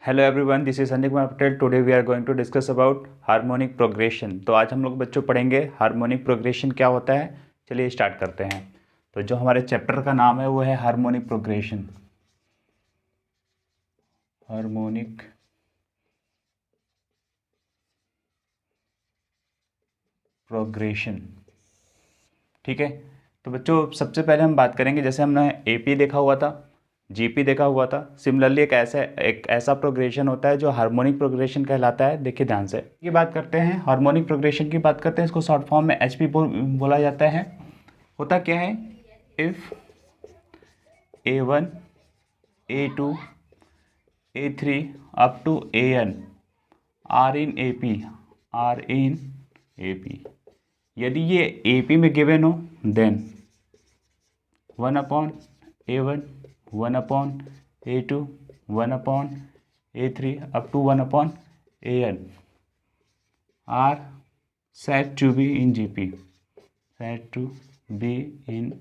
Hello everyone, this is Sandeep Kumar Patel. Today we are going to discuss about harmonic progression. तो आज हम लोग बच्चों पढ़ेंगे हार्मोनिक प्रोग्रेशन क्या होता है। चलिए स्टार्ट करते हैं। तो जो हमारे चैप्टर का नाम है वो है हार्मोनिक प्रोग्रेशन। हार्मोनिक प्रोग्रेशन, ठीक है। तो बच्चों सबसे पहले हम बात करेंगे, जैसे हमने एपी देखा हुआ था, जीपी देखा हुआ था। सिमिलरली एक ऐसा प्रोग्रेशन होता है जो हार्मोनिक प्रोग्रेशन कहलाता है। देखिए ध्यान से, ये बात करते हैं हार्मोनिक प्रोग्रेशन की बात करते हैं। इसको शॉर्ट फॉर्म में एचपी बोला जाता है। होता क्या है, if A1 A2 A3 up to AN are in AP, यदि ये AP में गिवन हो then 1/A1 1/A2 1/A3 up to 1/AN are said to be in GP, said to be in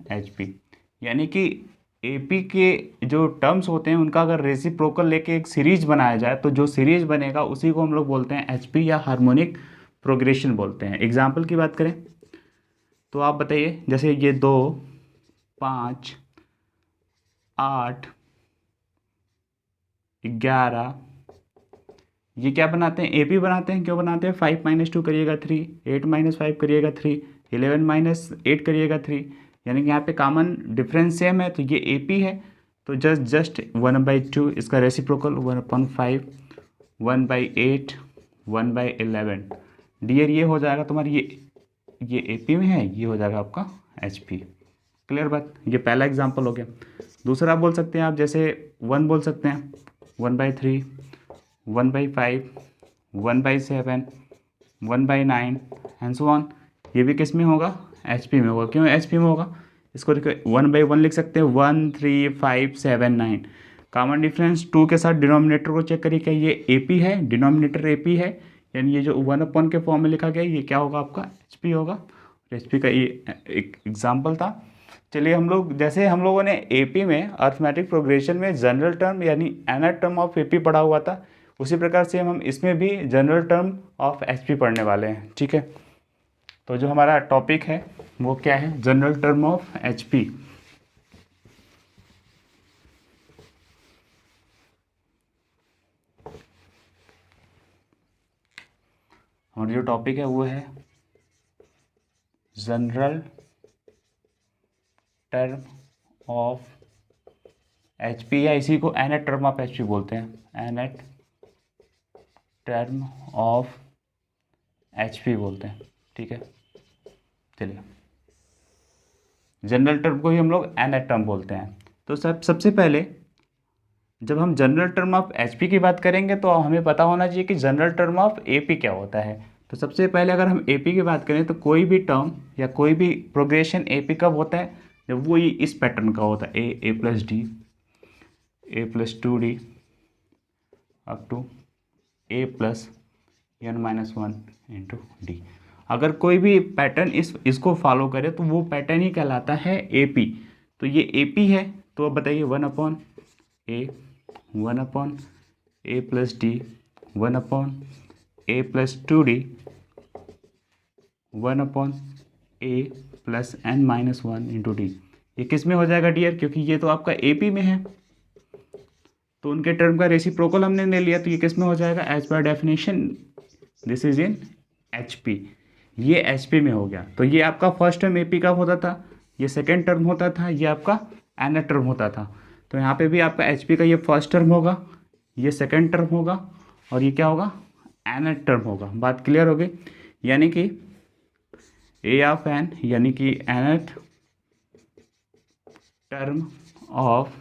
HP। यानी कि AP के जो terms होते हैं उनका अगर रेसिप्रोकल लेके एक सीरीज बनाया जाए तो जो सीरीज बनेगा उसी को हम लोग बोलते हैं HP या हार्मोनिक प्रोग्रेशन बोलते हैं। एग्जाम्पल की बात करें तो आप बताइए, जैसे ये 2 5 8 11 ये क्या बनाते हैं, AP बनाते हैं। क्यों बनाते हैं, 5 - 2 करिएगा 3, 8 - 5 करिएगा 3, 11 - 8 करिएगा 3। यानी कि यहाँ पे कॉमन डिफरेंस सेम है, तो ये AP है। तो जस्ट 1/2 इसका रेसिप्रोकल 1/5 1/8 1/11 डियर ये हो जाएगा तुम्हारी, ये AP में है, ये हो जाएगा आपका HP। क्लियर बात, ये पहला एग्जाम्पल हो गया। दूसरा बोल सकते हैं आप, जैसे 1 बोल सकते हैं 1/3 1/5 1/7 1/9 एंड सो ऑन। ये भी किस में होगा, HP में होगा। क्यों HP में होगा, इसको देखो 1/1 लिख सकते हैं 1 3 5 7 9। कॉमन डिफरेंस 2 के साथ डिनोमिनेटर को चेक करिए, क्या ये AP है, डिनोमिनेटर AP है, यानी ये जो 1/1 के फॉर्म में लिखा गया ये क्या होगा, आपका HP होगा। HP का ये एक एग्जाम्पल था। चलिए हम लोग, जैसे हम लोगों ने AP में अर्थमेटिक प्रोग्रेशन में जनरल टर्म यानी एनथ टर्म ऑफ AP पढ़ा हुआ था, उसी प्रकार से हम इसमें भी जनरल टर्म ऑफ HP पढ़ने वाले हैं, ठीक है। तो जो हमारा टॉपिक है वो क्या है, जनरल टर्म ऑफ HP। हमारा जो टॉपिक है वो है जनरल टर्म ऑफ HP, या इसी को एनथ टर्म ऑफ HP बोलते हैं। एनथ टर्म ऑफ HP बोलते हैं, ठीक है। चलिए, जनरल टर्म को ही हम लोग एनथ टर्म बोलते हैं। तो सबसे पहले जब हम जनरल टर्म ऑफ HP की बात करेंगे तो हमें पता होना चाहिए कि जनरल टर्म ऑफ AP क्या होता है। तो सबसे पहले अगर हम AP की बात करें तो कोई भी टर्म या कोई भी प्रोग्रेशन AP कब होता है, जब वो ये इस पैटर्न का होता है, A + D A + 2D up to A + n-1 into D। अगर कोई भी पैटर्न इसको फॉलो करे तो वो पैटर्न ही कहलाता है AP। तो ये AP है, तो अब बताइए 1/A 1/A + D 1/A + 2D 1/A + n-1 into D। ये किस में हो जाएगा डियर, क्योंकि ये तो आपका AP में है तो उनके टर्म का रेसिप्रोकल हमने ले लिया, तो ये किस में हो जाएगा, as per definition this is in HP। ये HP में हो गया। तो ये आपका फर्स्ट टर्म AP का होता था, ये सेकेंड टर्म होता था, ये आपका एनथ टर्म होता था। तो यहाँ पे भी आपका HP का ये फर्स्ट टर्म होगा, ये सेकेंड टर्म होगा, और ये क्या होगा, एनथ टर्म होगा। बात क्लियर हो गई। यानी कि A ऑफ n यानी कि एनथ टर्म ऑफ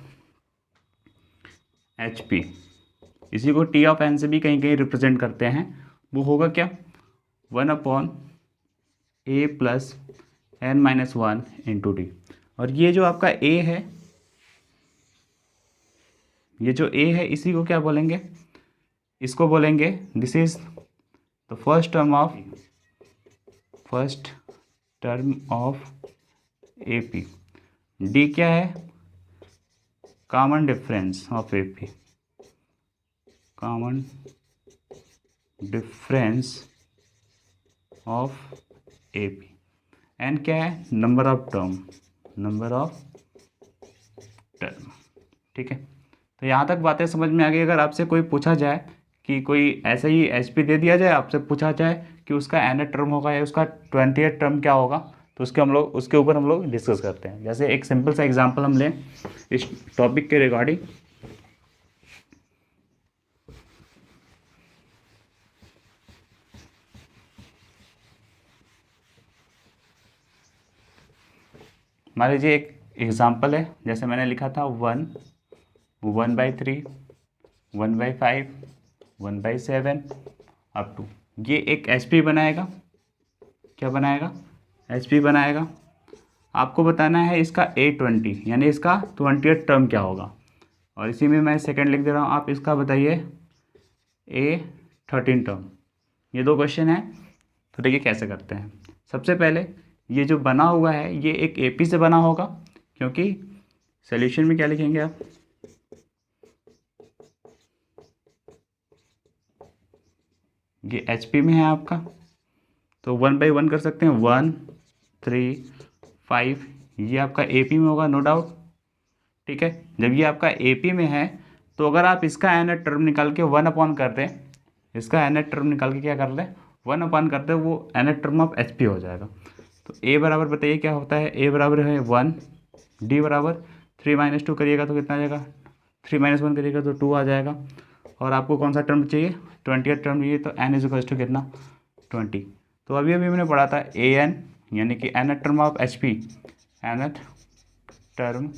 HP, इसी को T ऑफ n से भी कहीं कहीं रिप्रेजेंट करते हैं। वो होगा क्या, 1/A + n-1 इंटू D। और ये जो आपका A है, ये जो A है इसी को क्या बोलेंगे, इसको बोलेंगे this is the first term of AP D क्या है, common difference of A P, common difference of A P. N क्या है, number of term, number of term. ठीक है, तो यहाँ तक बातें समझ में आ गई। अगर आपसे कोई पूछा जाए कि कोई ऐसे ही एच पी दे दिया जाए, आपसे पूछा जाए कि उसका एन टर्म होगा या उसका 20th टर्म क्या होगा, तो उसके ऊपर हम लोग डिस्कस करते हैं। जैसे एक सिंपल सा एग्जांपल हम लें इस टॉपिक के रिगार्डिंग। मान लीजिए एक एग्जांपल है, जैसे मैंने लिखा था 1, 1/3, 1/5, 1/7 अप टू, ये एक एच पी बनाएगा। क्या बनाएगा, एच पी बनाएगा। आपको बताना है इसका A20 यानी इसका 20th टर्म क्या होगा, और इसी में मैं सेकंड लिख दे रहा हूँ, आप इसका बताइए A13 टर्म। ये दो क्वेश्चन है, तो देखिए कैसे करते हैं। सबसे पहले ये जो बना हुआ है ये एक AP से बना होगा, क्योंकि सॉल्यूशन में क्या लिखेंगे आप, ये HP में है आपका, तो 1/1 कर सकते हैं, 1, 3, 5, ये आपका AP में होगा नो डाउट। ठीक है, जब ये आपका AP में है तो अगर आप इसका एन टर्म निकाल के 1 कर दें, इसका एन टर्म निकाल के क्या कर लें 1 कर दें, वो एन टर्म ऑफ HP हो जाएगा। तो A बराबर बताइए क्या होता है, A बराबर है 1, D बराबर 3 - 2 करिएगा तो कितना आ जाएगा, 3 - 1 करिएगा तो 2 आ जाएगा। और आपको कौन सा टर्म चाहिए, 20th टर्म चाहिए, तो n इज टू कितना 20। तो अभी मैंने पढ़ा था AN यानी कि nth term of HP, nth term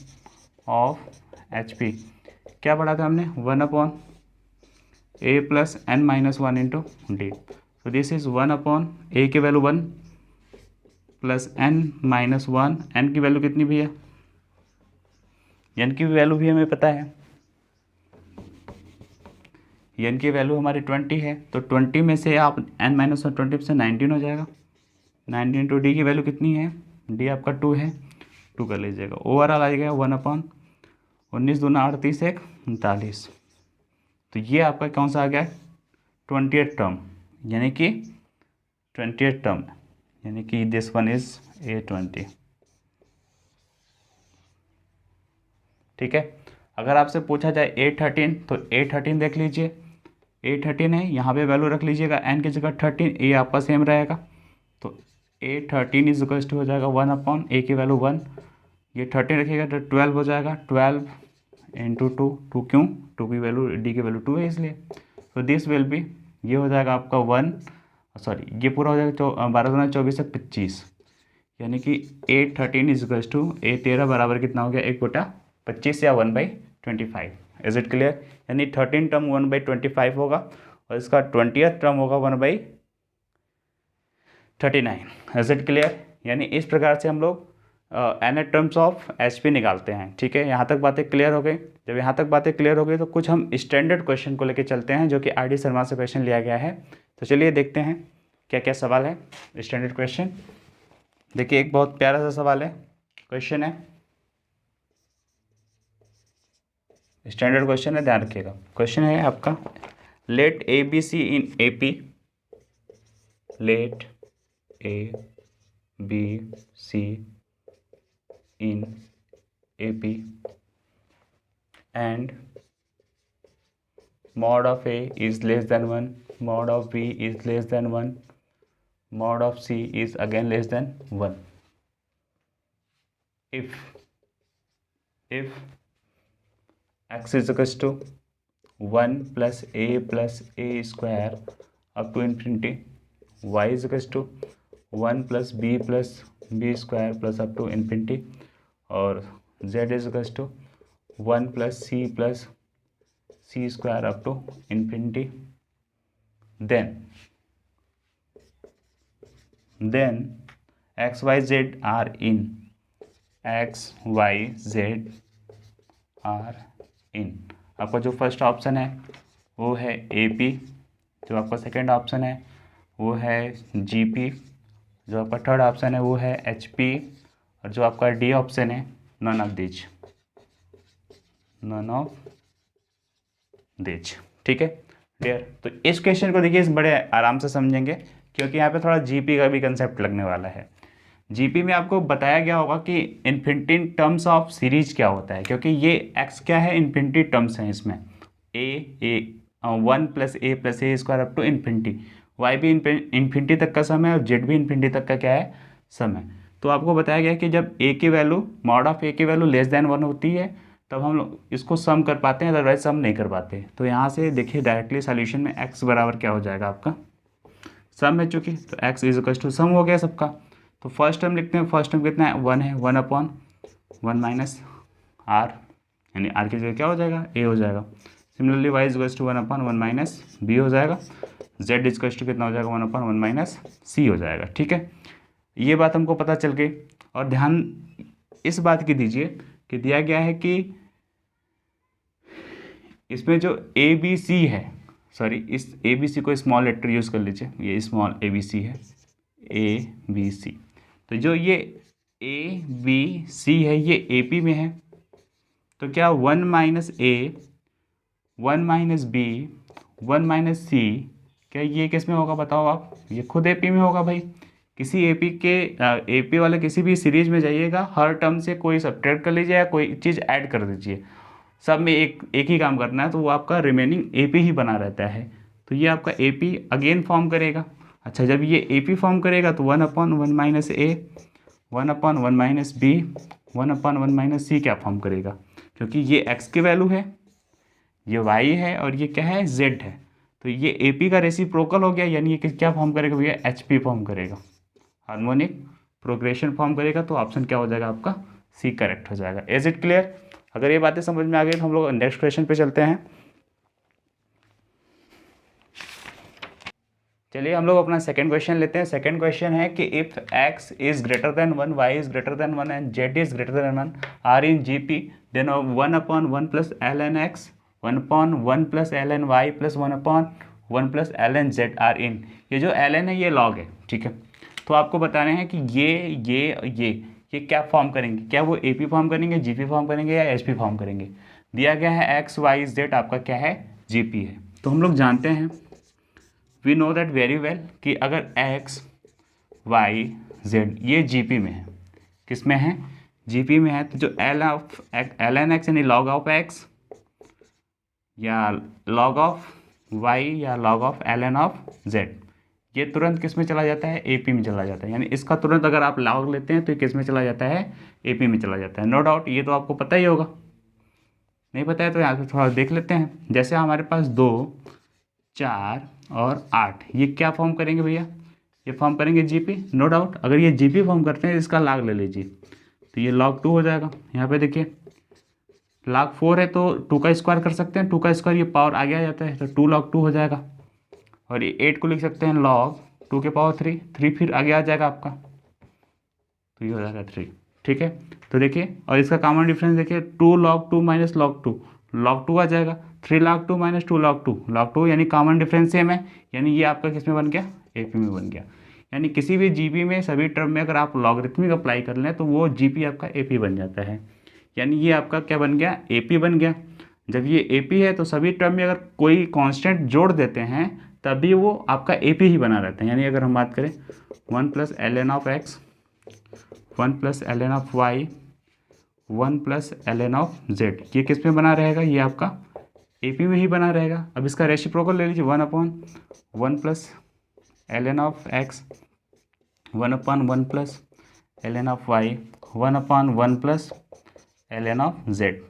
of HP क्या पढ़ा था हमने, 1/A + n-1 इंटू डी। तो दिस इज 1/A की वैल्यू 1 + n-1, n की वैल्यू कितनी भी है, n की वैल्यू भी हमें पता है, n की वैल्यू हमारी 20 है, तो 20 में से आप n-1 20 से 19 हो जाएगा, 19 इंटू डी की वैल्यू कितनी है, डी आपका 2 है, 2 कर लीजिएगा। ओवरऑल आ जाएगा 1/19 दूना 38 1 39। तो ये आपका कौन सा आ गया 20th टर्म, यानी कि 20th टर्म, यानी कि दिस वन इज A20। ठीक है, अगर आपसे पूछा जाए A13 तो A13 देख लीजिए, A13 है, यहाँ पे वैल्यू रख लीजिएगा n की जगह 13, A आपका सेम रहेगा, तो A13 इज इक्वल टू हो जाएगा 1/A की वैल्यू 1, ये 13 रखिएगा तो 12 हो जाएगा, 12 इंटू 2, 2 क्यों, 2 की वैल्यू डी की वैल्यू 2 है इसलिए। तो दिस विल बी, ये हो जाएगा आपका 1, सॉरी ये पूरा हो जाएगा 12 × 24 है 25, यानी कि A13 is equal to A13 बराबर कितना हो गया 1/25 या 1/25। इज इट क्लियर, यानी 13 टर्म 1/25 होगा और इसका 20th टर्म होगा 1/39। इज इट क्लियर, यानी इस प्रकार से हम लोग एन टर्म्स ऑफ HP निकालते हैं। ठीक है, यहाँ तक बातें क्लियर हो गई। जब यहाँ तक बातें क्लियर हो गई तो कुछ हम स्टैंडर्ड क्वेश्चन को लेके चलते हैं, जो कि RD शर्मा से क्वेश्चन लिया गया है। तो चलिए देखते हैं क्या क्या सवाल है स्टैंडर्ड क्वेश्चन। देखिए एक बहुत प्यारा सा सवाल है, क्वेश्चन है, स्टैंडर्ड क्वेश्चन है, ध्यान रखिएगा। क्वेश्चन है आपका, let ABC in AP, let ABC in AP and mod of A is less than 1, mod of B is less than 1, mod of C is again less than 1. If x is equals to 1 plus A square up to infinity, y is equals to 1 plus B square plus up to infinity, और z is equals to 1 plus C square up to infinity, then x y z are in, आपका जो first option है वो है AP, जो आपका second option है वो है GP, जो आपका थर्ड ऑप्शन है वो है HP, और जो आपका D ऑप्शन है none of these, none of these. ठीक है क्लियर। तो इस क्वेश्चन को देखिए इस बड़े आराम से समझेंगे, क्योंकि यहाँ पे थोड़ा जीपी का भी कंसेप्ट लगने वाला है। जीपी में आपको बताया गया होगा कि इन्फिनिटी टर्म्स ऑफ सीरीज क्या होता है, क्योंकि ये एक्स क्या है, इन्फिनिटी टर्म्स हैं इसमें, a 1 + a + a² up to infinity, y भी इन्फिनिटी तक का सम है और जेड भी इन्फिनिटी तक का क्या है, सम है। तो आपको बताया गया कि जब ए की वैल्यू मॉड ऑफ ए की वैल्यू <1 होती है तब हम लोग इसको सम कर पाते हैं, अदरवाइज सम नहीं कर पाते। तो यहाँ से देखिए डायरेक्टली सॉल्यूशन में एक्स बराबर क्या हो जाएगा आपका, सम है चूँकि, तो x is equal to some हो गया सबका। तो फर्स्ट टर्म लिखते हैं, फर्स्ट टर्म कितना है, 1 है, 1/1 - आर, यानी आर की जगह क्या हो जाएगा, ए हो जाएगा। Similarly y is equal to 1/1 - b हो जाएगा, जेड इज इक्वल टू कितना हो जाएगा, 1/1 - सी हो जाएगा। ठीक है, ये बात हमको पता चल गई। और ध्यान इस बात की दीजिए कि दिया गया है कि इसमें जो ए बी सी है, सॉरी इस ए बी सी को स्मॉल लेटर यूज़ कर लीजिए, ये स्मॉल ए बी सी है, ए बी सी। तो जो ये ए बी सी है ये ए पी में है, तो क्या 1 - a 1 - b 1 - c, क्या ये किस में होगा बताओ आप, ये खुद ए पी में होगा भाई। किसी ए पी के ए पी वाले किसी भी सीरीज में जाइएगा, हर टर्म से कोई सब्ट्रैक्ट कर लीजिए या कोई चीज़ ऐड कर दीजिए, सब में एक ही काम करना है, तो वो आपका रिमेनिंग ए पी ही बना रहता है। तो ये आपका ए पी अगेन फॉर्म करेगा। अच्छा, जब ये ए पी फॉर्म करेगा तो 1/1 - a 1/1 - b 1/1 - c क्या फॉर्म करेगा, क्योंकि ये x की वैल्यू है, ये y है और ये क्या है, z है। तो ये ए पी का रेसिप्रोकल हो गया, यानी ये क्या फॉर्म करेगा भैया, एच पी फॉर्म करेगा, हार्मोनिक प्रोग्रेशन फॉर्म करेगा। तो ऑप्शन क्या हो जाएगा आपका, सी करेक्ट हो जाएगा। Is it clear. अगर ये बातें समझ में आ गई तो हम लोग नेक्स्ट क्वेश्चन पे चलते हैं। चलिए हम लोग अपना सेकंड क्वेश्चन लेते हैं। सेकंड क्वेश्चन है कि if x is greater than 1, y is greater than 1 and z is greater than 1 are in GP, then 1/1 + ln x 1/1 + ln y + 1/1 + ln z are in. ये जो ln है ये log है, ठीक है। तो आपको बताने हैं कि ये क्या फॉर्म करेंगे, क्या वो ए पी फॉर्म करेंगे, जी पी फॉर्म करेंगे या एच पी फॉर्म करेंगे। दिया गया है एक्स वाई जेड आपका क्या है, जी पी है। तो हम लोग जानते हैं, we know that very well कि अगर एक्स वाई जेड ये जी पी में है, किस में है, जी पी में है, तो जो एल एन एक्स यानी लॉग ऑफ एक्स या लॉग ऑफ वाई या log of l n of z, ये तुरंत किस में चला जाता है, ए पी में चला जाता है। यानी इसका तुरंत अगर आप लॉग लेते हैं तो ये किस में चला जाता है, ए पी में चला जाता है। नो डाउट ये तो आपको पता ही होगा, नहीं पता है तो यहाँ पे थोड़ा देख लेते हैं। जैसे हमारे पास 2, 4 और 8 ये क्या फॉर्म करेंगे भैया, ये फॉर्म करेंगे जीपी, नो डाउट। अगर ये जीपी फॉर्म करते हैं इसका लॉग ले लीजिए, तो ये log 2 हो जाएगा। यहाँ पे देखिए log 4 है तो 2 का स्क्वायर कर सकते हैं, 2 का स्क्वायर ये पावर आगे आ जाता है, तो 2 log 2 हो जाएगा। और ये 8 को लिख सकते हैं log 2 के पावर 3, 3 फिर आगे आ जाएगा आपका, तो ये हो जाएगा 3, ठीक है। तो देखिए, और इसका कॉमन डिफरेंस देखिए, 2 log 2 - log 2, log 2 आ जाएगा, 3 log 2 - 2 log 2 यानी कॉमन डिफरेंस सेम है, यानी ये आपका किस में बन गया, एपी में बन गया। यानी किसी भी जीपी में सभी टर्म में अगर आप लॉगरिथमिक अप्लाई कर लें तो वो जीपी आपका एपी बन जाता है। यानी ये आपका क्या बन गया, एपी बन गया। जब ये एपी है तो सभी टर्म में अगर कोई कांस्टेंट जोड़ देते हैं तभी वो आपका एपी ही बना रहता है। यानी अगर हम बात करें 1 + ln of x 1 + ln of y 1 + ln of z, ये किस में बना रहेगा, ये आपका एपी में ही बना रहेगा। अब इसका रेसिप्रोकल ले लीजिए, 1/1 + ln of x 1/1 + ln of y 1/1 + ln of z,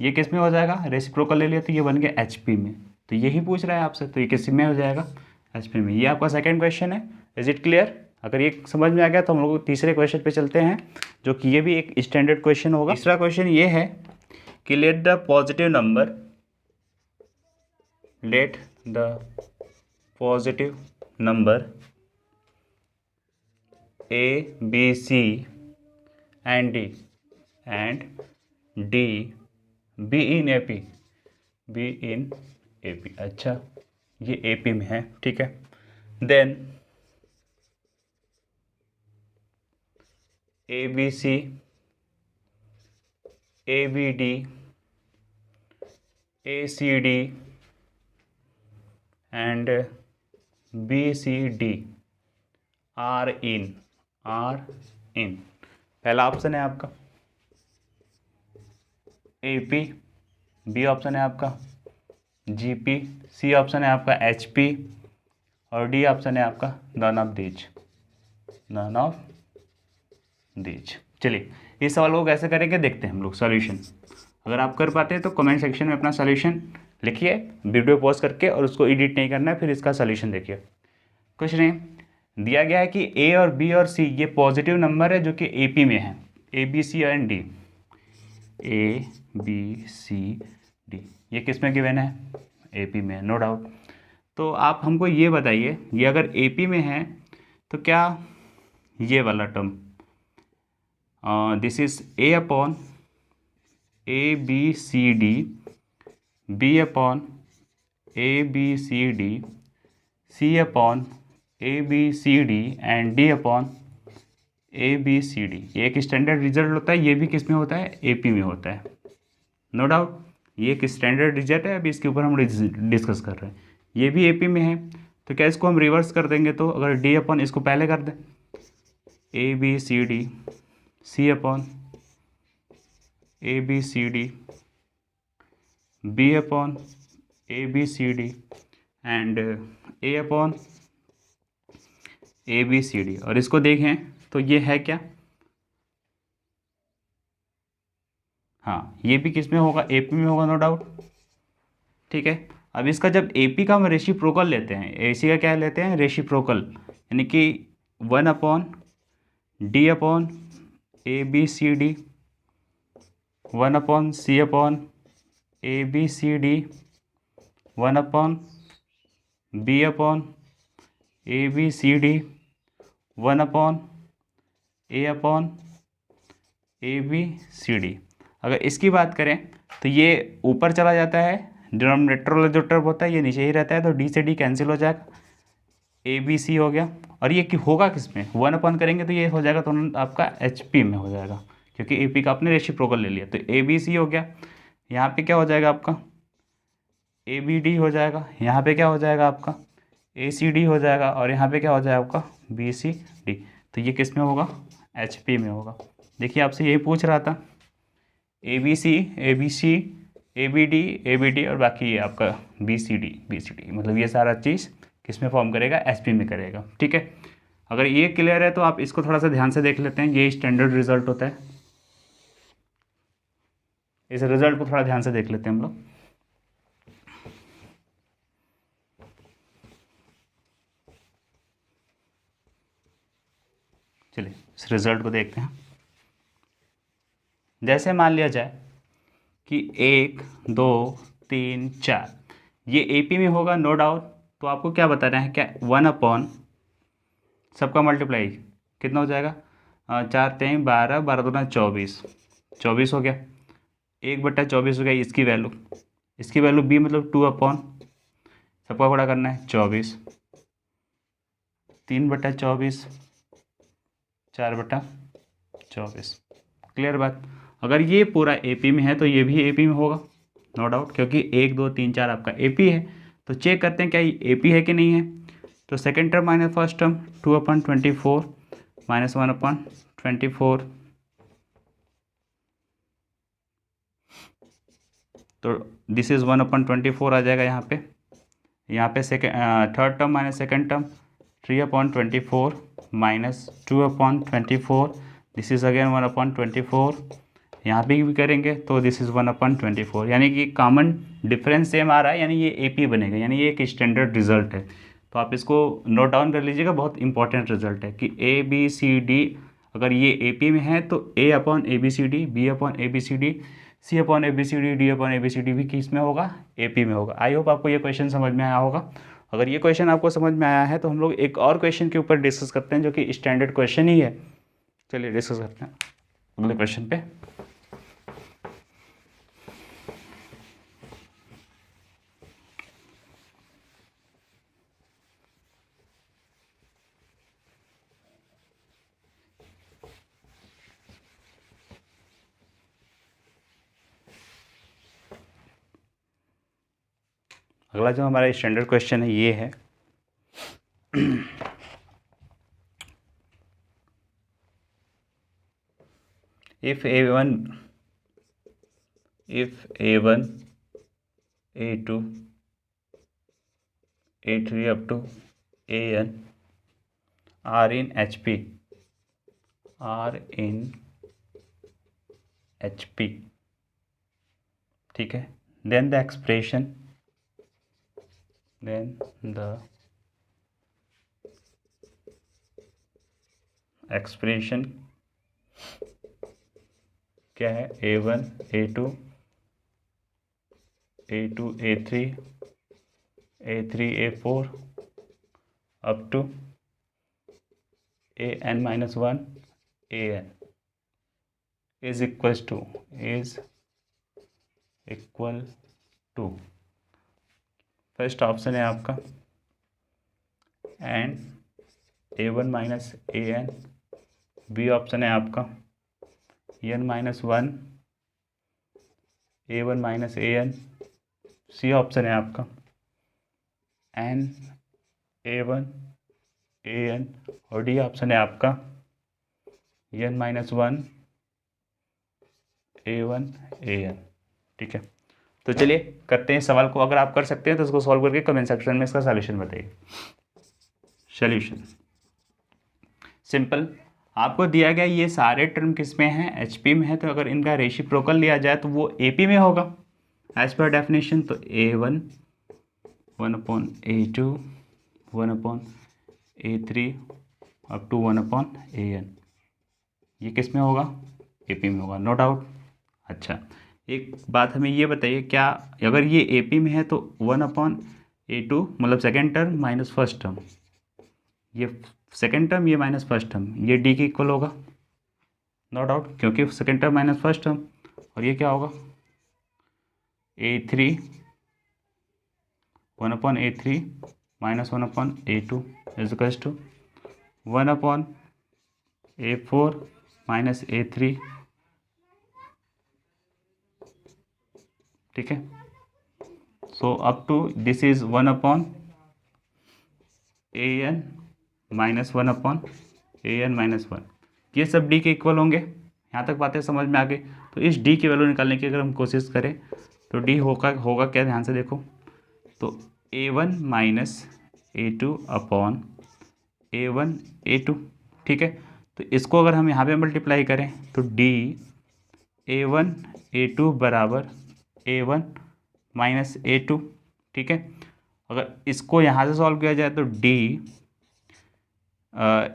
ये किस में हो जाएगा, रेसिप्रोकल ले लिया तो ये बन गया एच पी में। तो यही पूछ रहा है आपसे, तो ये किस में हो जाएगा, एच पी में। ये आपका सेकंड क्वेश्चन है। Is it clear. अगर ये समझ में आ गया तो हम लोग तीसरे क्वेश्चन पे चलते हैं, जो कि ये भी एक स्टैंडर्ड क्वेश्चन होगा। तीसरा क्वेश्चन ये है कि let the positive number A, B, C and D be in AP। अच्छा, ये AP में है, ठीक है। Then ABC ABD, ACD and BCD are in. पहला ऑप्शन है आपका AP, बी ऑप्शन है आपका GP, सी ऑप्शन है आपका HP और डी ऑप्शन है आपका नन ऑफ दीज। चलिए इस सवाल को कैसे करेंगे देखते हैं हम लोग सॉल्यूशन। अगर आप कर पाते हैं तो कमेंट सेक्शन में अपना सॉल्यूशन लिखिए, वीडियो पॉज करके, और उसको एडिट नहीं करना है, फिर इसका सॉल्यूशन देखिए। कुछ नहीं, दिया गया है कि ए और बी और सी ये पॉजिटिव नंबर है जो कि AP में है, ABC एंड D, ABCD ये किस में गिवन है? AP में, नो डाउट। तो आप हमको ये बताइए, ये अगर AP में है तो क्या ये वाला term this is A upon ABCD, B upon ABCD, C upon ABCD and D upon ABCD, ये एक स्टैंडर्ड रिजल्ट होता है। ये भी किस में होता है? AP में होता है, नो डाउट। ये एक स्टैंडर्ड रिजल्ट है, अभी इसके ऊपर हम डिस्कस कर रहे हैं। ये भी AP में है, तो क्या इसको हम रिवर्स कर देंगे? तो अगर D अपॉन इसको पहले कर दें ABCD, C upon ABCD, B upon ABCD and A upon ABCD, और इसको देखें तो ये है क्या? हाँ, ये भी किस में होगा? AP में होगा, नो डाउट। ठीक है, अब इसका जब AP का हम रेसिप्रोकल लेते हैं, AC का क्या लेते हैं? रेसिप्रोकल, यानी कि 1 upon D upon ABCD, 1 upon C upon ABCD, 1 upon B upon ABCD, 1 upon A upon ABCD। अगर इसकी बात करें तो ये ऊपर चला जाता है, डिनोमिनेटर वाला जो टर्म होता है ये नीचे ही रहता है, तो D से D कैंसिल हो जाएगा, ABC हो गया। और ये कि होगा किस में? 1 अपॉन करेंगे तो ये हो जाएगा, तो आपका HP में हो जाएगा, क्योंकि AP का आपने रेसिप्रोकल ले लिया। तो ABC हो गया, यहाँ पे क्या हो जाएगा आपका? ABD हो जाएगा, यहाँ पे क्या हो जाएगा आपका? ACD हो जाएगा, और यहाँ पे क्या हो जाएगा आपका? BCD। तो ये किस में होगा? HP में होगा। देखिए आपसे यही पूछ रहा था, ABC, ABC, ABD, ABD और बाकी ये आपका BCD, मतलब ये सारा चीज़ किस में फॉर्म करेगा? SP में करेगा। ठीक है, अगर ये क्लियर है तो आप इसको थोड़ा सा ध्यान से देख लेते हैं। ये स्टैंडर्ड रिजल्ट होता है, इस रिजल्ट को थोड़ा ध्यान से देख लेते हैं हम लोग। चलिए इस रिजल्ट को देखते हैं। जैसे मान लिया जाए कि 1, 2, 3, 4 ये AP में होगा, नो डाउट। तो आपको क्या बताना है? क्या 1 अपॉन सबका मल्टीप्लाई कितना हो जाएगा? 4 3 12, 12 दूना 24, 24 हो गया। 1/24 हो गया इसकी वैल्यू B मतलब 2 अपॉन सबका बड़ा करना है 24, 3/24, 4/24। क्लियर बात? अगर ये पूरा AP में है तो ये भी AP में होगा, नो डाउट, क्योंकि 1 2 3 4 आपका AP है। तो चेक करते हैं क्या ये AP है कि नहीं है। तो second term minus first term, 2/24 minus 1/24, तो दिस इज़ 1/24 आ जाएगा यहाँ पे third term minus second term, 3/24 minus 2/24, this is again 1/24। यहाँ पे भी करेंगे तो दिस इज़ 1/24, यानी कि कॉमन डिफरेंस सेम आ रहा है, यानी ये AP बनेगा, यानी ये एक स्टैंडर्ड रिजल्ट है। तो आप इसको नोट डाउन कर लीजिएगा, बहुत इंपॉर्टेंट रिजल्ट है कि ABCD अगर ये AP में है तो A/ABCD, B/ABCD, C/ABCD, D/ABCD भी किस में होगा? AP में होगा। आई होप आपको ये क्वेश्चन समझ में आया होगा। अगर ये क्वेश्चन आपको समझ में आया है तो हम लोग एक और क्वेश्चन के ऊपर डिस्कस करते हैं जो कि स्टैंडर्ड क्वेश्चन ही है। चलिए डिस्कस करते हैं अगले क्वेश्चन पे। अगला जो हमारा स्टैंडर्ड क्वेश्चन है ये है if A1 A2 A3 up to AN are in HP ठीक है, then the expression क्या है, A1 A2 A3 A4 up to AN-1 AN is equal to first option है आपका and A1 minus AN, b option है आपका N-1 A1 minus AN, C option है आपका N A1 AN और D option है आपका N-1 A1 AN। ठीक है, तो चलिए करते हैं सवाल को। अगर आप कर सकते हैं तो इसको सॉल्व करके कमेंट सेक्शन में इसका सॉल्यूशन बताइए। सॉल्यूशन सिंपल, आपको दिया गया ये सारे टर्म किस में हैं, एचपी में है, तो अगर इनका रेसिप्रोकल लिया जाए तो वो एपी में होगा एज पर डेफिनेशन। तो A1 1/A2 1/A3 up to 1/AN, ये किस में होगा, एपी में होगा, नो डाउट। अच्छा, एक बात हमें ये बताइए, क्या अगर ये एपी में है तो 1/A2 मतलब second term minus first term, ये सेकेंड टर्म ये माइनस फर्स्ट टर्म, ये डी के इक्वल होगा, नो डाउट, क्योंकि second term minus first term. और ये क्या होगा, A3 1/A3 minus 1/A2 is equals to 1/A4 minus A3। ठीक है, so up to this is 1/AN minus 1/AN-1, ये सब डी के इक्वल होंगे। यहाँ तक बातें समझ में आ गई। तो इस डी की वैल्यू निकालने की अगर हम कोशिश करें तो डी होगा क्या, ध्यान से देखो, तो A1 minus A2 upon A1 A2। ठीक है, तो इसको अगर हम यहाँ पे मल्टीप्लाई करें तो डी A1 A2 बराबर A1 माइनस A2। ठीक है, अगर इसको यहाँ से सॉल्व किया जाए तो डी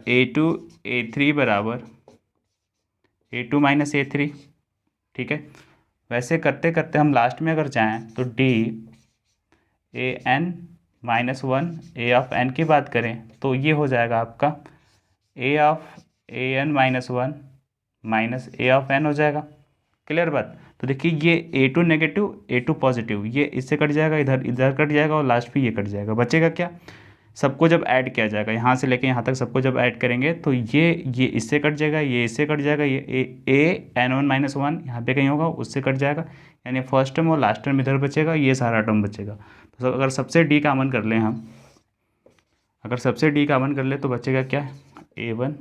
A2 A3 बराबर A2 माइनस A3। ठीक है, वैसे करते करते हम लास्ट में अगर जाएं तो D AN-1 A of N की बात करें तो ये हो जाएगा आपका A of AN-1 minus A of N हो जाएगा। क्लियर बात। तो देखिए ये A2 नेगेटिव A2 पॉजिटिव, ये इससे कट जाएगा, इधर कट जाएगा और लास्ट पे ये कट जाएगा, बचेगा क्या, सबको जब ऐड किया जाएगा यहाँ से लेके यहाँ तक सबको जब ऐड करेंगे तो ये इससे कट जाएगा, ये इससे कट जाएगा, ये AN-1 यहाँ पे कहीं होगा उससे कट जाएगा, यानी फर्स्ट टर्म और लास्ट टर्म इधर बचेगा, ये सारा टर्म बचेगा। तो अगर सबसे डी कॉमन कर लें हम, अगर सबसे डी कॉमन कर ले तो बचेगा क्या, A1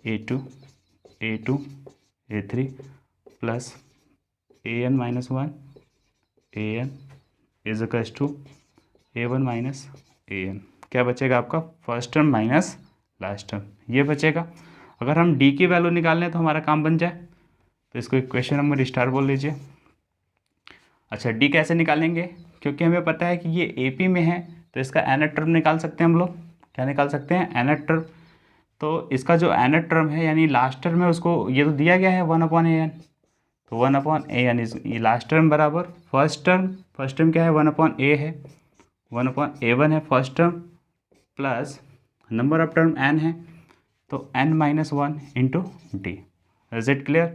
A2 A2 A3 plus AN-1 AN is equals to A1 minus AN। क्या बचेगा आपका, first term minus last term, ये बचेगा। अगर हम डी की वैल्यू निकाल लें तो हमारा काम बन जाए, तो इसको इक्वेशन नंबर स्टार बोल लीजिए। अच्छा, डी कैसे निकालेंगे, क्योंकि हमें पता है कि ये एपी में है तो इसका nth टर्म निकाल सकते हैं हम लोग। क्या निकाल सकते हैं, nth टर्म। तो इसका जो nth टर्म है यानी लास्ट टर्म है उसको, ये तो दिया गया है 1/AN, तो 1/AN इज ये लास्ट टर्म बराबर फर्स्ट टर्म क्या है 1/A है, 1/A1 है first term, plus number of term n है तो N-1 into D. Is it clear.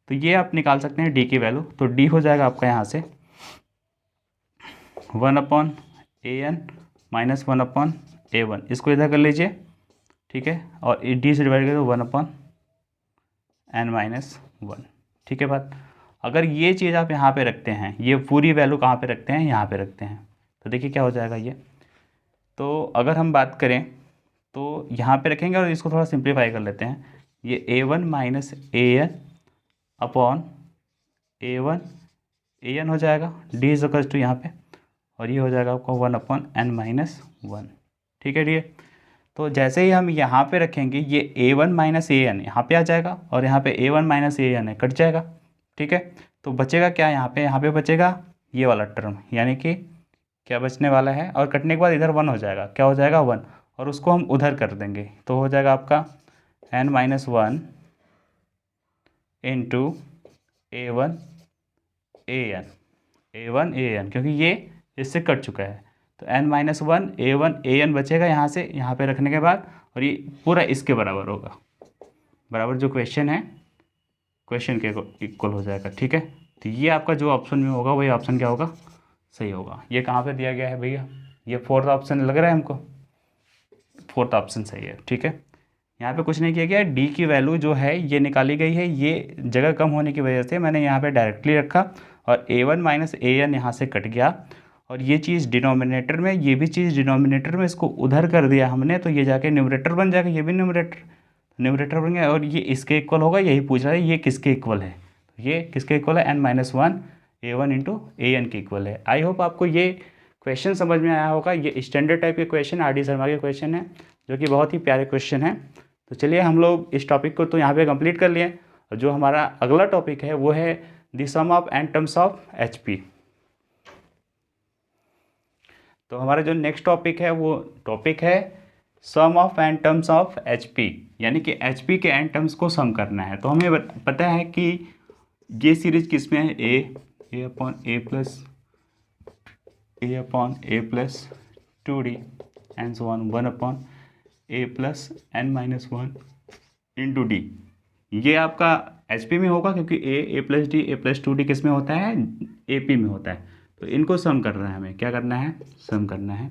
तो ये आप निकाल सकते हैं डी की वैल्यू, तो डी हो जाएगा आपका यहाँ से 1/AN माइनस 1/A1, इसको इधर कर लीजिए। ठीक है, और डी से डिवाइड करें तो 1/N-1। ठीक है बात। अगर ये चीज़ आप यहाँ पे रखते हैं, ये पूरी वैल्यू कहाँ पे रखते हैं, यहाँ पे रखते हैं, तो देखिए क्या हो जाएगा ये। तो अगर हम बात करें तो यहाँ पे रखेंगे और इसको थोड़ा सिंप्लीफाई कर लेते हैं। ये a1 minus A N upon A one हो जाएगा, डी इज इक्वल टू यहाँ पे, और ये हो जाएगा आपका 1/n-1। ठीक है डी। तो जैसे ही हम यहाँ पे रखेंगे ये a1 माइनस ए एन यहाँ पे आ जाएगा, और यहाँ पे a1 माइनस ए एन है, कट जाएगा। ठीक है, तो बचेगा क्या यहाँ पे बचेगा ये वाला टर्म, यानी कि क्या बचने वाला है, और कटने के बाद इधर 1 हो जाएगा, क्या हो जाएगा 1, और उसको हम उधर कर देंगे तो हो जाएगा आपका n-1 into a1 A N, क्योंकि ये इससे कट चुका है। तो n-1 a1 बचेगा यहाँ से, यहाँ पे रखने के बाद, और ये पूरा इसके बराबर होगा, बराबर जो क्वेश्चन है क्वेश्चन के इक्वल हो जाएगा। ठीक है, तो ये आपका जो ऑप्शन में होगा वही ऑप्शन क्या होगा, सही होगा। ये कहाँ पे दिया गया है भैया, ये फोर्थ ऑप्शन लग रहा है हमको, फोर्थ ऑप्शन सही है। ठीक है, यहाँ पे कुछ नहीं किया गया, डी की वैल्यू जो है ये निकाली गई है, ये जगह कम होने की वजह से मैंने यहाँ पे डायरेक्टली रखा, और a1 माइनस ए एन यहाँ से कट गया, और ये चीज़ डिनोमिनेटर में, ये भी चीज़ डिनोमिनेटर में, इसको उधर कर दिया हमने, तो ये जाके न्यूमरेटर बन जाएगा, ये भी न्यूमरेटर बन गया, और ये इसके इक्वल होगा। यही पूछ रहा है ये किसके इक्वल है, ये किसके इक्वल है, n-1 a1 into A N के इक्वल है। आई होप आपको ये क्वेश्चन समझ में आया होगा। ये स्टैंडर्ड टाइप के क्वेश्चन आर डी शर्मा के क्वेश्चन है, जो कि बहुत ही प्यारे क्वेश्चन है। तो चलिए हम लोग इस टॉपिक को तो यहाँ पे कंप्लीट कर लिए, और जो हमारा अगला टॉपिक है वो है the sum of n terms of HP। तो हमारा जो नेक्स्ट टॉपिक है वो टॉपिक है sum of n terms of HP, यानी कि HP के एन टर्म्स को सम करना है। तो हमें पता है कि ये सीरीज किस में है, a upon a plus 2d and so on 1/a plus n-1 into d. ये आपका HP में होगा, क्योंकि a plus d a plus 2d किस में होता है, AP में होता है। तो इनको सम करना है, हमें क्या करना है, सम करना है।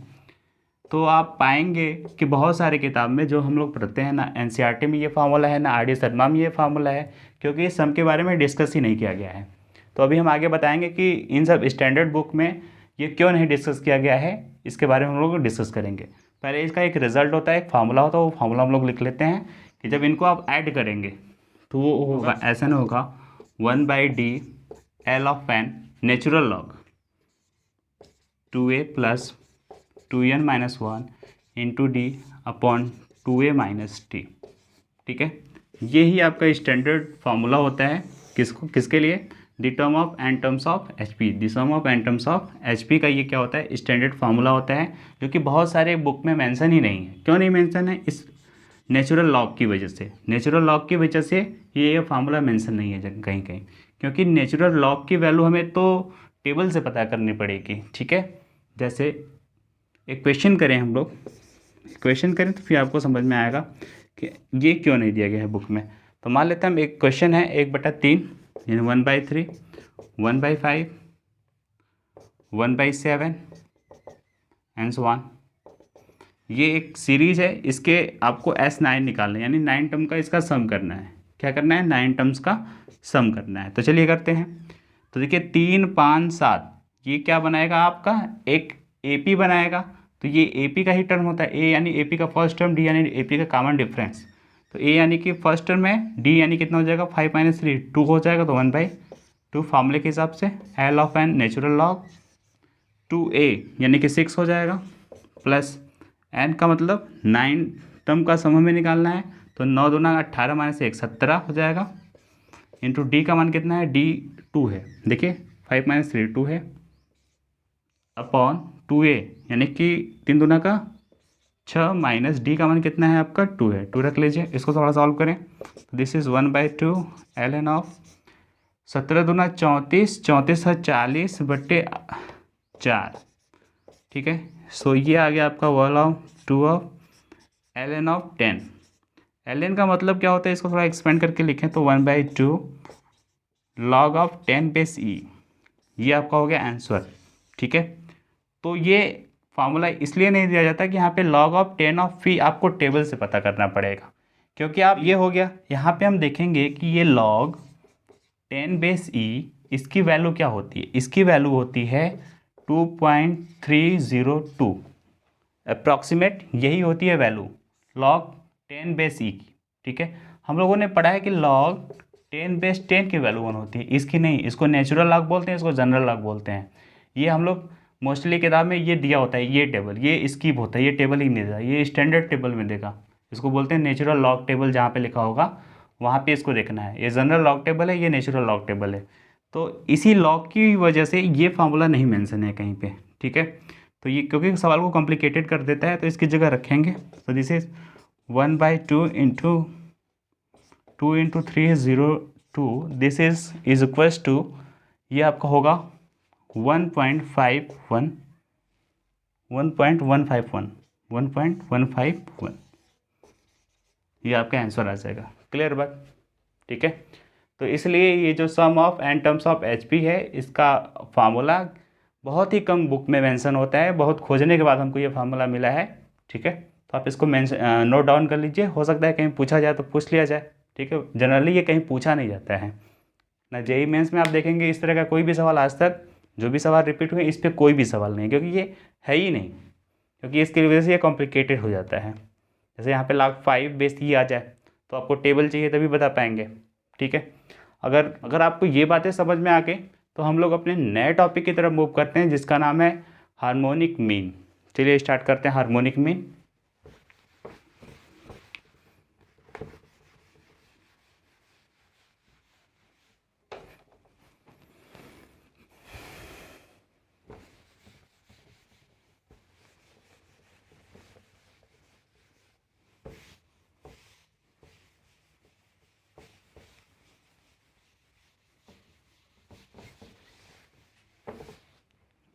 तो आप पाएंगे कि बहुत सारे किताब में जो हम लोग पढ़ते हैं ना, NCERT में ये फार्मूला है, ना RD शर्मा में ये फार्मूला है, क्योंकि इस सम के बारे में डिस्कस ही नहीं किया गया है। तो अभी हम आगे बताएंगे कि इन सब स्टैंडर्ड बुक में ये क्यों नहीं डिस्कस किया गया है, इसके बारे में हम लोग डिस्कस करेंगे। पहले इसका एक रिजल्ट होता है, एक फार्मूला होता है, वो फार्मूला हम लोग लिख लेते हैं कि जब इनको आप ऐड करेंगे तो वो होगा ऐसा ना होगा 1/d L of n natural log 2a plus 2n-1 into D upon 2a minus T. ठीक है, ये ही आपका स्टैंडर्ड फार्मूला होता है, किसके लिए, the term of n terms of HP, the sum of n terms of HP का ये क्या होता है, स्टैंडर्ड फार्मूला होता है, जो कि बहुत सारे बुक में मेंशन ही नहीं है। क्यों नहीं मेंशन है, इस नेचुरल लॉग की वजह से, नेचुरल लॉग की वजह से ये फार्मूला मेंशन नहीं है कहीं कहीं, क्योंकि नेचुरल लॉग की वैल्यू हमें तो टेबल से पता करनी पड़ेगी। ठीक है, जैसे एक क्वेश्चन करें हम लोग, क्वेश्चन करें तो फिर आपको समझ में आएगा कि ये क्यों नहीं दिया गया है बुक में। तो मान लेते हैं हम एक क्वेश्चन है 1/3 यानी 1/3 1/5 1/7 एंड सो ऑन। ये एक सीरीज है, इसके आपको S9 निकालना है, यानी 9 टर्म का इसका सम करना है। क्या करना है, 9 टर्म्स का सम करना है। तो चलिए करते हैं। तो देखिए 3, 5, 7 ये क्या बनाएगा, आपका एक AP बनाएगा। तो ये AP का ही टर्म होता है, A यानी AP का फर्स्ट टर्म, D यानी AP का कॉमन डिफरेंस। तो A यानी कि फर्स्ट टर्म है, D यानी कितना हो जाएगा 5 - 3 2 हो जाएगा, तो 1/2 फार्मूले के हिसाब से L of n natural log 2A यानी कि 6 हो जाएगा, प्लस n का मतलब 9 टर्म का सम हमें निकालना है। तो 9 दूना 18 - 1 17 हो जाएगा, इंटू D का मान कितना है, D 2 है, देखिए 5 - 3 2 है, अपॉन 2A यानी कि 3 दूना का 6 माइनस D का मान कितना है आपका 2 है, 2 रख लीजिए। इसको थोड़ा सॉल्व करें तो दिस इज़ 1/2 ln ऑफ 17 दूना 34 34 है 40/4। ठीक है, सो ये आ गया आपका 1/2 ऑफ ln ऑफ 10। ln का मतलब क्या होता है, इसको थोड़ा एक्सपेंड करके लिखें तो 1/2 log ऑफ 10 बेस E, ये आपका हो गया आंसर। ठीक है, तो ये फार्मूला इसलिए नहीं दिया जाता कि यहाँ पे log ऑफ 10 ऑफ फी आपको टेबल से पता करना पड़ेगा, क्योंकि आप ये हो गया यहाँ पे हम देखेंगे कि ये log 10 बेस E इसकी वैल्यू क्या होती है, इसकी वैल्यू होती है 2.302 अप्रॉक्सीमेट यही होती है वैल्यू log 10 बेस ई की। ठीक है, हम लोगों ने पढ़ा है कि log 10 बेस 10 की वैल्यू 1 होती है, इसकी नहीं। इसको नेचुरल लॉग बोलते हैं, इसको जनरल लॉग बोलते हैं। ये हम लोग मोस्टली किताब में ये दिया होता है, ये टेबल ये स्किप होता है, ये टेबल ही नहीं देगा, ये स्टैंडर्ड टेबल में देगा। इसको बोलते हैं नेचुरल लॉग टेबल, जहाँ पे लिखा होगा वहाँ पे इसको देखना है। ये जनरल लॉग टेबल है, ये नेचुरल लॉग टेबल है। तो इसी लॉग की वजह से ये फार्मूला नहीं मेंशन है कहीं पे। ठीक है, तो ये क्योंकि सवाल को कॉम्प्लिकेटेड कर देता है तो इसकी जगह रखेंगे। तो this is 1/2 into 2 × 302, this is equals to, ये आपका होगा 1.51 ये आपका आंसर आ जाएगा। क्लियर बात? ठीक है, तो इसलिए ये जो sum of n terms of HP है, इसका फार्मूला बहुत ही कम बुक में मेंशन होता है, बहुत खोजने के बाद हमको ये फार्मूला मिला है। ठीक है, तो आप इसको नोट डाउन कर लीजिए, हो सकता है कहीं पूछा जाए तो पूछ लिया जाए। ठीक है, जनरली ये कहीं पूछा नहीं जाता है ना। जेईई मेंस में आप देखेंगे इस तरह का कोई भी सवाल आज तक, जो भी सवाल रिपीट हुए इस पर कोई भी सवाल नहीं, क्योंकि ये है ही नहीं, क्योंकि इसकी वजह से ये कॉम्प्लिकेटेड हो जाता है। जैसे यहाँ पे log 5 बेस ई आ जाए तो आपको टेबल चाहिए तभी बता पाएंगे। ठीक है, अगर आपको ये बातें समझ में आ गई तो हम लोग अपने नए टॉपिक की तरफ मूव करते हैं, जिसका नाम है हार्मोनिक मीन। चलिए स्टार्ट करते हैं हार्मोनिक मीन।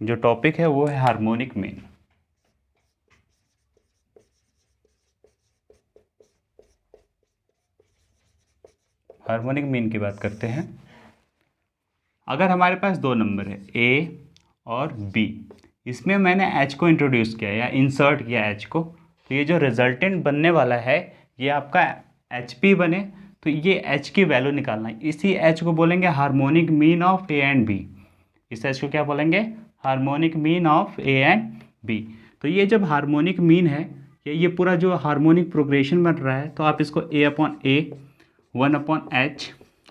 जो टॉपिक है वो है हार्मोनिक मीन। हार्मोनिक मीन की बात करते हैं। अगर हमारे पास दो नंबर है ए और बी, इसमें मैंने एच को इंट्रोड्यूस किया या इंसर्ट किया एच को, तो ये जो रिजल्टेंट बनने वाला है ये आपका एच पी बने, तो ये एच की वैल्यू निकालना है। इसी एच को बोलेंगे harmonic mean of a and b. इस एच को क्या बोलेंगे? Harmonic mean of a and b. तो ये जब हार्मोनिक मीन है, ये पूरा जो हार्मोनिक प्रोग्रेशन बन रहा है, तो आप इसको A/A 1/H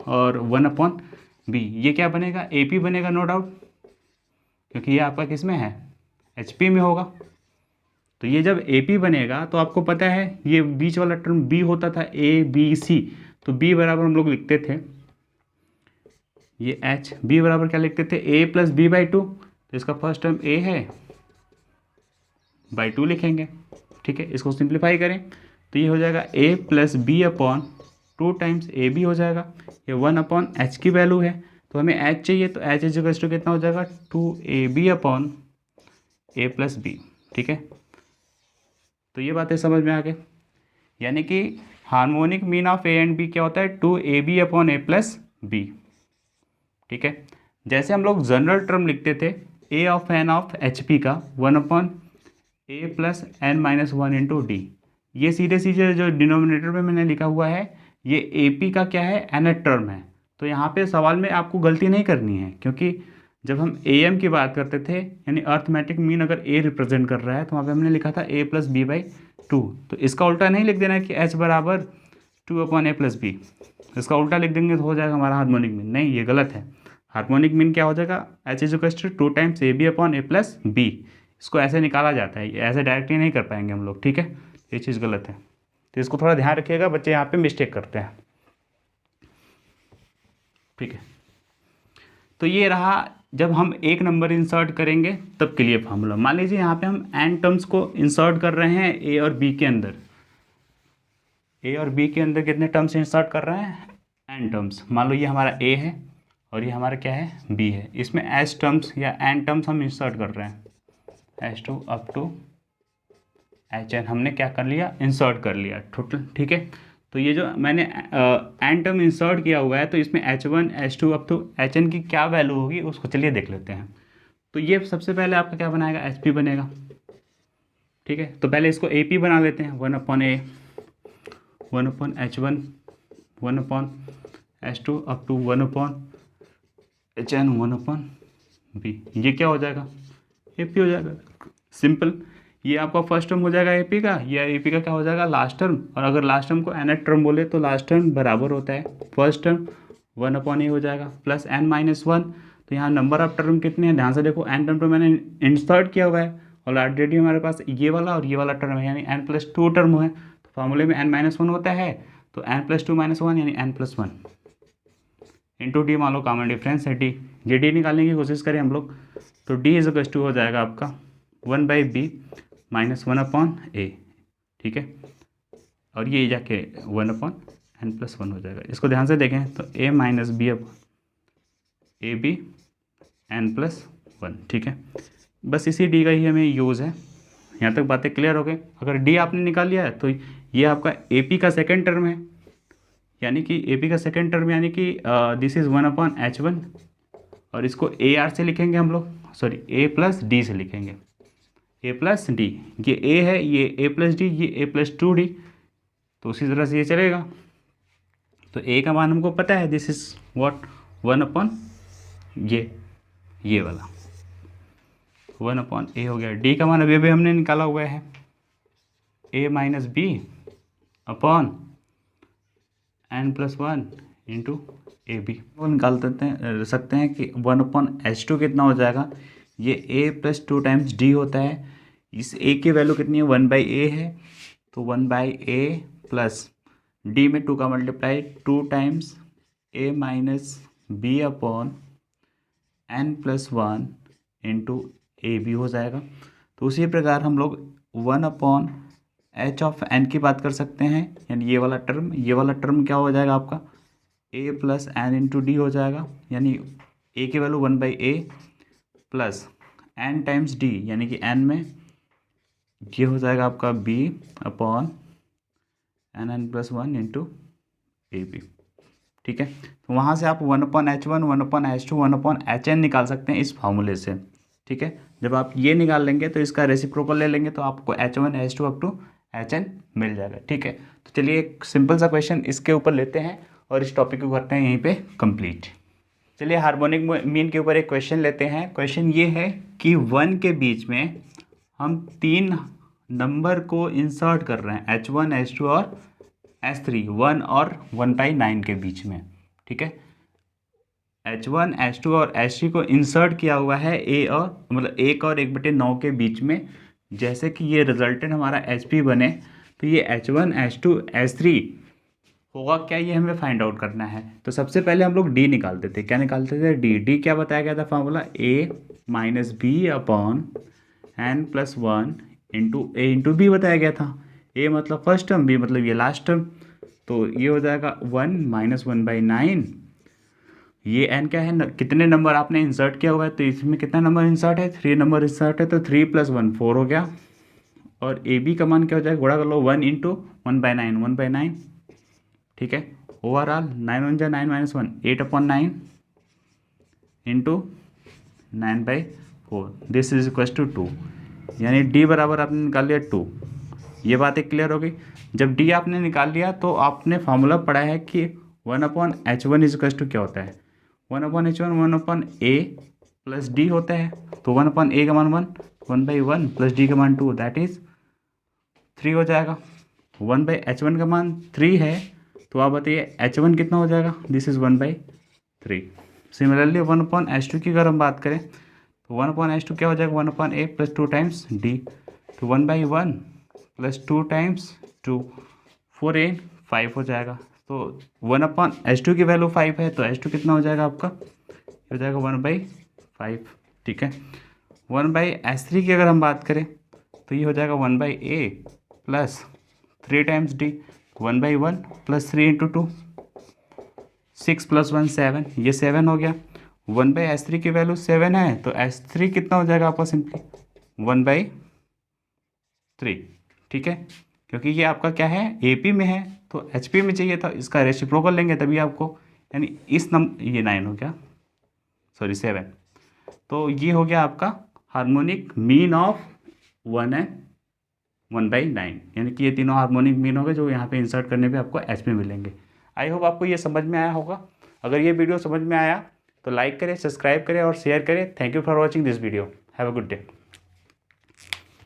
और 1/B, ये क्या बनेगा? AP बनेगा, नो डाउट, क्योंकि ये आपका किस में है? HP में होगा। तो ये जब AP बनेगा तो आपको पता है ये बीच वाला टर्म B होता था, ABC, तो B बराबर हम लोग लिखते थे, ये H, B बराबर क्या लिखते थे? A + B/2। तो इसका फर्स्ट टर्म A है, बाई 2 लिखेंगे। ठीक है, इसको सिंप्लीफाई करें तो ये हो जाएगा A + B/2 टाइम्स AB हो जाएगा। ये 1/H की वैल्यू है, तो हमें H चाहिए, तो H इक्वल्स टू कितना हो जाएगा? 2AB/A + B। ठीक है, तो ये बातें समझ में आ गई। यानी कि harmonic mean of a and b क्या होता है? 2AB/A + B। ठीक है, जैसे हम लोग जनरल टर्म लिखते थे A of n of HP का 1/A + n - 1 × D, ये सीधे सीधे जो डिनोमिनेटर में मैंने लिखा हुआ है ये AP का क्या है? nth टर्म है। तो यहाँ पे सवाल में आपको गलती नहीं करनी है, क्योंकि जब हम AM की बात करते थे, यानी अर्थमेटिक मीन अगर A रिप्रेजेंट कर रहा है, तो वहाँ पे हमने लिखा था A + B/2। तो इसका उल्टा नहीं लिख देना कि H बराबर 2/A + B, इसका उल्टा लिख देंगे तो हो जाएगा हमारा हार्मोनिक मीन। नहीं, ये गलत है। हार्मोनिक मीन क्या हो जाएगा? H = 2 times AB/A + B। इसको ऐसे निकाला जाता है, ऐसे डायरेक्टली नहीं कर पाएंगे हम लोग। ठीक है, ये चीज़ गलत है, तो इसको थोड़ा ध्यान रखिएगा, बच्चे यहाँ पे मिस्टेक करते हैं। ठीक है, तो ये रहा जब हम एक नंबर इंसर्ट करेंगे तब के लिए फार्मूला। मान लीजिए यहाँ पे हम एन टर्म्स को इंसर्ट कर रहे हैं ए और बी के अंदर। ए और बी के अंदर कितने टर्म्स इंसर्ट कर रहे हैं? N terms. मान लो ये हमारा ए है और ये हमारा क्या है? बी है। इसमें एच टर्म्स या एन टर्म्स हम इंसर्ट कर रहे हैं, H2 अप टू HN हमने क्या कर लिया? इंसर्ट कर लिया टोटल। ठीक है, तो ये जो मैंने एन टर्म इंसर्ट किया हुआ है, तो इसमें H1 H2 up to HN की क्या वैल्यू होगी उसको चलिए देख लेते हैं। तो ये सबसे पहले आपका क्या बनाएगा? HP बनेगा। ठीक है, तो पहले इसको AP बना लेते हैं, 1/A 1/H1 1/H2 up to 1/HN 1/B। ये क्या हो जाएगा? ए पी हो जाएगा। सिंपल, ये आपका फर्स्ट टर्म हो जाएगा ए पी का, या ए पी का क्या हो जाएगा लास्ट टर्म। और अगर लास्ट टर्म को nth टर्म बोले तो लास्ट टर्म बराबर होता है फर्स्ट टर्म 1/a हो जाएगा प्लस n-1। तो यहाँ नंबर ऑफ टर्म कितने हैं ध्यान से देखो, n टर्म तो मैंने इंसर्ट किया हुआ है और ऑलरेडी हमारे पास ये वाला और ये वाला टर्म है, यानी n+2 टर्म है। तो फॉर्मूले में n-1 होता है, तो n+2 - 1 यानी n+1 इंटू डी, मान लो कॉमन डिफरेंस है डी। ये डी निकालने की कोशिश करें हम लोग, तो डी = हो जाएगा आपका 1/b - 1/a, ठीक है। और ये जाके 1/n+1 हो जाएगा। इसको ध्यान से देखें तो a - b/ab n+1, ठीक है। बस इसी डी का ही हमें यूज़ है। यहाँ तक बातें क्लियर हो गई। अगर डी आपने निकाल लिया है तो ये आपका ए पी का सेकेंड टर्म है, यानी कि ए पी का सेकेंड टर्म यानी कि दिस इज़ 1/h1, और इसको ए आर से लिखेंगे हम लोग, सॉरी a+d से लिखेंगे, a+d। ये a है, ये a+d, ये a+2d, तो उसी तरह से ये चलेगा। तो a का मान हमको पता है, दिस इज व्हाट 1/, ये वाला 1/a हो गया। d का मान अभी अभी हमने निकाला हुआ है, a - b/n+1 into a B. वो निकाल सकते हैं कि 1/h2 कितना हो जाएगा, ये a+2 टाइम्स d होता है। इस a की वैल्यू कितनी है 1/a है, तो 1/a प्लस d में 2 का multiply 2 times a - b/n+1 into a b हो जाएगा। तो उसी प्रकार हम लोग 1/h की बात कर सकते हैं, यानी ये वाला टर्म क्या हो जाएगा आपका a + n इंटू डी हो जाएगा, यानी a की value 1/a plus n times d, यानी कि n में ये हो जाएगा आपका b/n+1 इंटू ए बी, ठीक है। तो वहाँ से आप 1/h1, 1/h2, 1/hn निकाल सकते हैं इस फार्मूले से, ठीक है। जब आप ये निकाल लेंगे तो इसका रेसिप्रोकल ले लेंगे तो आपको h1 h2 up to hn मिल जाएगा, ठीक है। तो चलिए एक सिंपल सा क्वेश्चन इसके ऊपर लेते हैं और इस टॉपिक को करते हैं यहीं पे कंप्लीट। चलिए हार्मोनिक मीन के ऊपर एक क्वेश्चन लेते हैं। क्वेश्चन ये है कि 1 के बीच में हम 3 नंबर को इंसर्ट कर रहे हैं, h1 h2 और h3, 1 और 1/9 के बीच में, ठीक है। h1 h2 और h3 को इंसर्ट किया हुआ है a और मतलब 1 और 1/9 के बीच में। जैसे कि ये रिजल्टेंट हमारा hp बने तो ये h1 h2 h3 होगा क्या, ये हमें फाइंड आउट करना है। तो सबसे पहले हम लोग d निकालते थे। क्या निकालते थे? d क्या बताया गया था formula, a - b/n+1 into a into b बताया गया था। a मतलब फर्स्ट टर्म, b मतलब ये लास्ट टर्म। तो ये हो जाएगा 1 - 1/9। ये n क्या है, कितने नंबर आपने इंसर्ट किया हुआ है, तो इसमें कितना नंबर इंसर्ट है, 3 नंबर इंसर्ट है, तो 3 + 1 4 हो गया। और ए बी का मान क्या हो जाएगा, गुणा कर लो 1 इंटू 1/9, 1/9, ठीक है। Overall 9 1 9 - 1 8/9 into 9/4, this is equal to 2, यानी डी बराबर आपने निकाल लिया 2। ये बातें क्लियर हो गई। जब डी आपने निकाल लिया तो आपने फार्मूला पढ़ा है कि 1/h1 इज इक्वल टू क्या होता है, 1/h1 1/a प्लस डी होता है। तो 1/a का मान 1, 1/1 प्लस डी का मान 2, दैट इज 3 हो जाएगा। 1/h1 का मान 3 है, तो आप बताइए h1 कितना हो जाएगा, दिस इज 1/3। सिमिलरली 1/h2 की अगर हम बात करें तो 1/h2 क्या हो जाएगा, 1/a प्लस 2 टाइम्स डी, तो 1/1 प्लस 2 टाइम्स 2, 4a 5 हो जाएगा। तो 1/h2 की वैल्यू 5 है, तो h2 कितना हो जाएगा आपका, हो जाएगा 1/5, ठीक है। 1/h3 की अगर हम बात करें तो ये हो जाएगा 1/a plus 3 times D, 1/1 plus 3 into 2, 6 + 1 7, ये 7 हो गया। 1/h3 की वैल्यू 7 है, तो h3 कितना हो जाएगा आपका, सिंपली 1/3, ठीक है। क्योंकि ये आपका क्या है, AP में है, तो HP में चाहिए था, इसका रेसिप्रोकल लेंगे तभी आपको, यानी इस ये 9 हो गया, सॉरी 7। तो ये हो गया आपका हार्मोनिक मीन ऑफ 1 एंड 1/9, यानी कि ये तीनों हार्मोनिक मीन हो गए जो यहाँ पे इंसर्ट करने पे आपको HP मिलेंगे। आई होप आपको ये समझ में आया होगा। अगर ये वीडियो समझ में आया तो लाइक करें, सब्सक्राइब करें और शेयर करें। Thank you for watching this video. Have a good day.